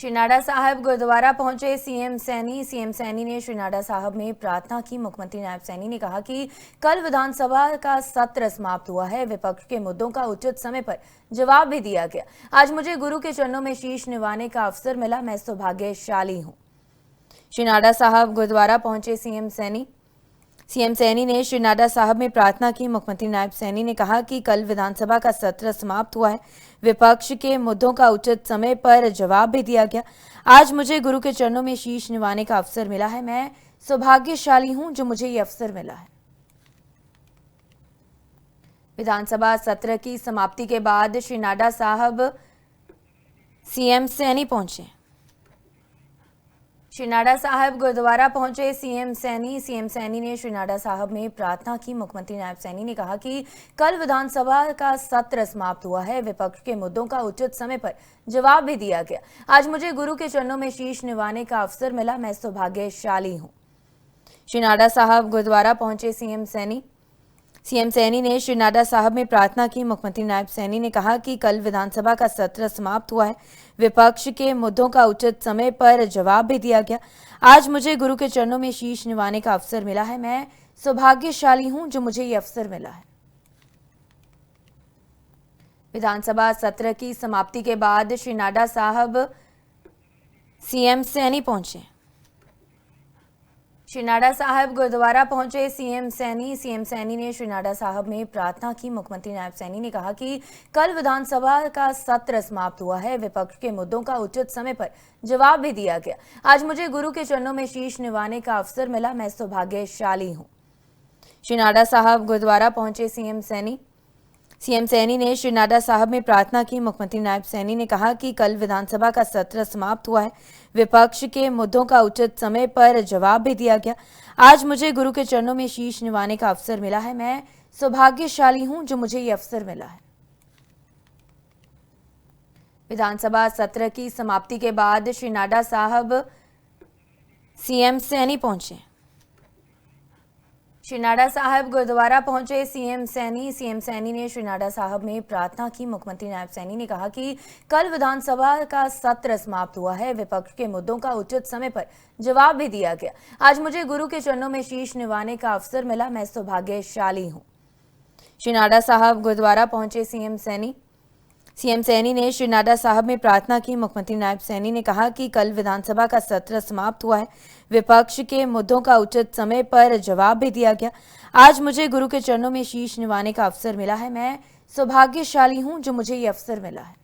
श्री नाडा साहब गुरुद्वारा पहुंचे सीएम सैनी ने श्री नाडा साहब में प्रार्थना की। मुख्यमंत्री नायब सैनी ने कहा कि कल विधानसभा का सत्र समाप्त हुआ है, विपक्ष के मुद्दों का उचित समय पर जवाब भी दिया गया। आज मुझे गुरु के चरणों में शीश निवाने का अवसर मिला, मैं सौभाग्यशाली हूँ। श्री नाडा साहब गुरुद्वारा पहुंचे सीएम सैनी ने श्री नाडा साहब में प्रार्थना की। मुख्यमंत्री नायब सैनी ने कहा कि कल विधानसभा का सत्र समाप्त हुआ है, विपक्ष के मुद्दों का उचित समय पर जवाब भी दिया गया। आज मुझे गुरु के चरणों में शीश निवाने का अवसर मिला है, मैं सौभाग्यशाली हूं जो मुझे ये अवसर मिला है। विधानसभा सत्र की समाप्ति के बाद श्री नाडा साहब सीएम सैनी पहुंचे। श्री नाडा साहब गुरुद्वारा पहुंचे सीएम सैनी ने श्री नाडा साहब में प्रार्थना की। मुख्यमंत्री नायब सैनी ने कहा कि कल विधानसभा का सत्र समाप्त हुआ है, विपक्ष के मुद्दों का उचित समय पर जवाब भी दिया गया। आज मुझे गुरु के चरणों में शीश निवाने का अवसर मिला, मैं सौभाग्यशाली हूँ। श्री नाडा साहब गुरुद्वारा पहुंचे सीएम सैनी ने श्री नाडा साहब में प्रार्थना की। मुख्यमंत्री नायब सैनी ने कहा कि कल विधानसभा का सत्र समाप्त हुआ है, विपक्ष के मुद्दों का उचित समय पर जवाब भी दिया गया। आज मुझे गुरु के चरणों में शीश निवाने का अवसर मिला है, मैं सौभाग्यशाली हूं जो मुझे ये अवसर मिला है। विधानसभा सत्र की समाप्ति के बाद श्री नाडा साहब सीएम सैनी पहुंचे। श्री नाडा साहब गुरुद्वारा पहुंचे सीएम सैनी ने श्री नाडा साहब में प्रार्थना की। मुख्यमंत्री नायब सैनी ने कहा कि कल विधानसभा का सत्र समाप्त हुआ है, विपक्ष के मुद्दों का उचित समय पर जवाब भी दिया गया। आज मुझे गुरु के चरणों में शीश निवाने का अवसर मिला, मैं सौभाग्यशाली हूँ। श्री नाडा साहब गुरुद्वारा पहुंचे सीएम सैनी ने श्री नाडा साहब में प्रार्थना की। मुख्यमंत्री नायब सैनी ने कहा कि कल विधानसभा का सत्र समाप्त हुआ है, विपक्ष के मुद्दों का उचित समय पर जवाब भी दिया गया। आज मुझे गुरु के चरणों में शीश निवाने का अवसर मिला है, मैं सौभाग्यशाली हूं जो मुझे ये अवसर मिला है। विधानसभा सत्र की समाप्ति के बाद श्री नाडा साहब सीएम सैनी पहुंचे। श्री नाडा साहब गुरुद्वारा पहुंचे सीएम सैनी ने श्री नाडा साहब में प्रार्थना की। मुख्यमंत्री नायब सैनी ने कहा कि कल विधानसभा का सत्र समाप्त हुआ है, विपक्ष के मुद्दों का उचित समय पर जवाब भी दिया गया। आज मुझे गुरु के चरणों में शीश निवाने का अवसर मिला, मैं सौभाग्यशाली हूँ। श्री नाडा साहब गुरुद्वारा पहुंचे सीएम सैनी ने श्री नाडा साहब में प्रार्थना की। मुख्यमंत्री नायब सैनी ने कहा कि कल विधानसभा का सत्र समाप्त हुआ है, विपक्ष के मुद्दों का उचित समय पर जवाब भी दिया गया। आज मुझे गुरु के चरणों में शीश निवाने का अवसर मिला है, मैं सौभाग्यशाली हूं जो मुझे ये अवसर मिला है।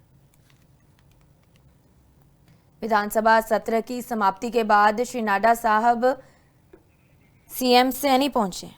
विधानसभा सत्र की समाप्ति के बाद श्री नाडा साहब सीएम सैनी पहुंचे।